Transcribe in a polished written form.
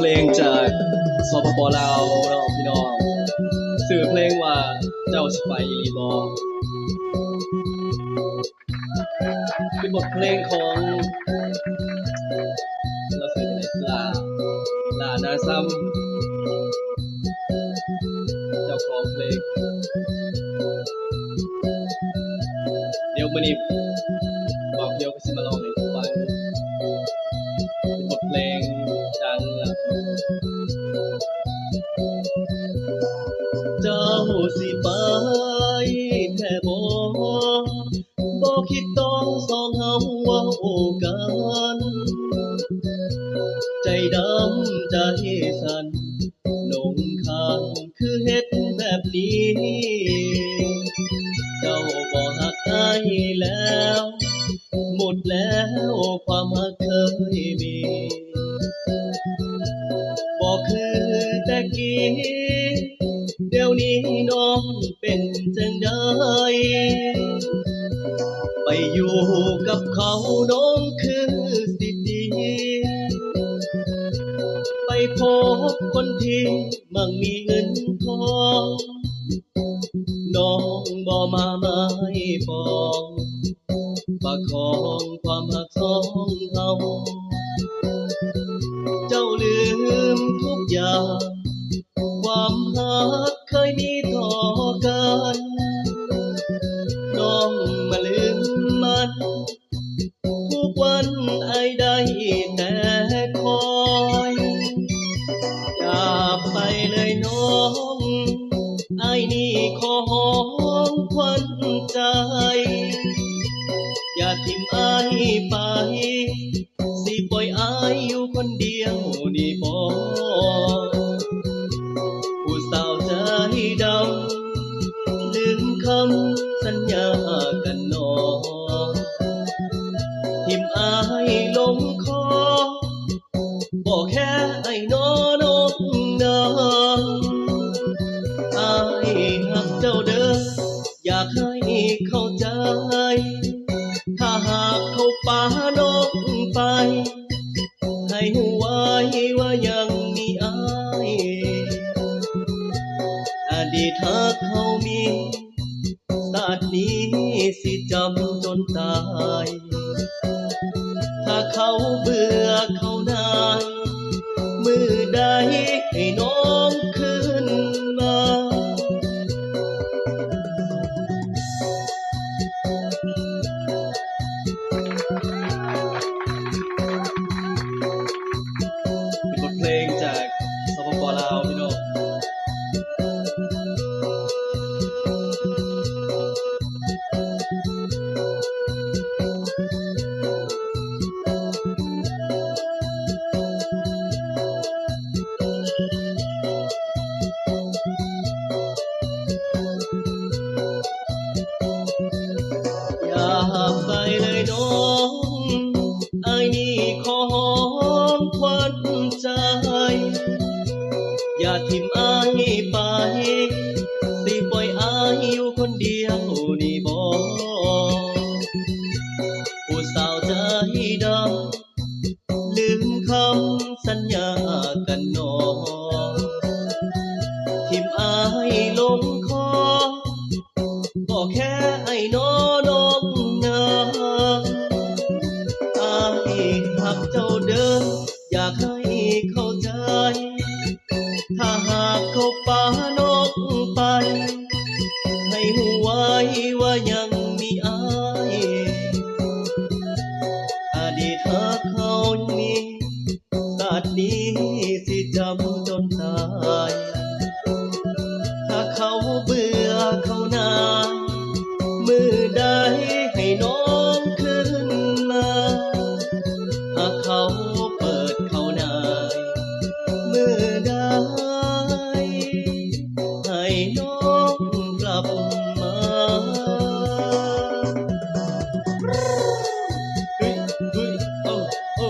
เพลงจากสปปลาวเนาะพี่น้องสื่อเพลงว่าเจ้าสิไปอีหลีบ่เป็นบทเพลงของเราสื่อจังได๋ลานาซัมเจ้าของเพลงเดี๋ยวมื้อนี้บ่าวเพียวก็สิมาร้องให้ฟังเป็นบทเพลงดังล่ะเจ้าสิไปแท้บ่คิดต้องสองเฮาเว้ากันใจดำใจสั่นหนงคันคือเฮ็ดแบบนี้เจ้าบ่ฮักอ้ายแล้วหมดแล้วความฮักเคยมีบ่คือแต่กี้เดี๋ยวนี้น้องเป็นจังใดไปอยู่กับเขาน้องคือสิดีไปพบคนที่มั่งมีเงินทองน้องบ่มาไม้ปองประคองความรักสองเฮาเจ้าลืมทุกอย่างความรักเคยมีต่อกันน้องมาลืมมันทุกวันไอ้ได้แต่คอยอย่าไปเลยน้องไอ้นี่ขอหอมควันใจอย่าทิ้งไอ้ไปสิปล่อยไอ้อยู่คนเดียวนี่บ่ผู้สาวใจดำลืมคำสัญญากันนอทิมอายลงคอบอกแค่ไอ้น้อนกนางอายหักเจ้าเด้ออยากให้เข้าใจถ้าหากเขาป่านกไปให้หูไว้ว่ายังมีอายอดีตหากเขามีชาตินี้สิจำจนตายถ้าเขาเบื่อเขานายมือใดให้น้องคืนมาเป็นบทเพลงจากสปปลาวพี่น้องอย่าไปเลยน้องไอ้นี่ขอหอมควันใจอย่าทิ้งไอ้ไปสิปล่อยไอ้อยู่คนเดียวนี่บ่ผู้สาวใจดำลืมคำสัญญากันนอทิ้งไอ้ลงคอก็แค่ไอ้น้อนกนางอายหักเจ้าเดินอยากให้เข้าใจถ้าหากเขาป่านกไปให้หูไว้ว่ายังมีอายอดีตหากเขามีชาตินี้สิจำจนตายถ้าเขาเบื่อเขานายมือใดให้น้องขึ้นมาหากเขาเปิดเขานายมือใดให้น้องกลับมาเฮ้ยเฮ้ยโอ้โอ้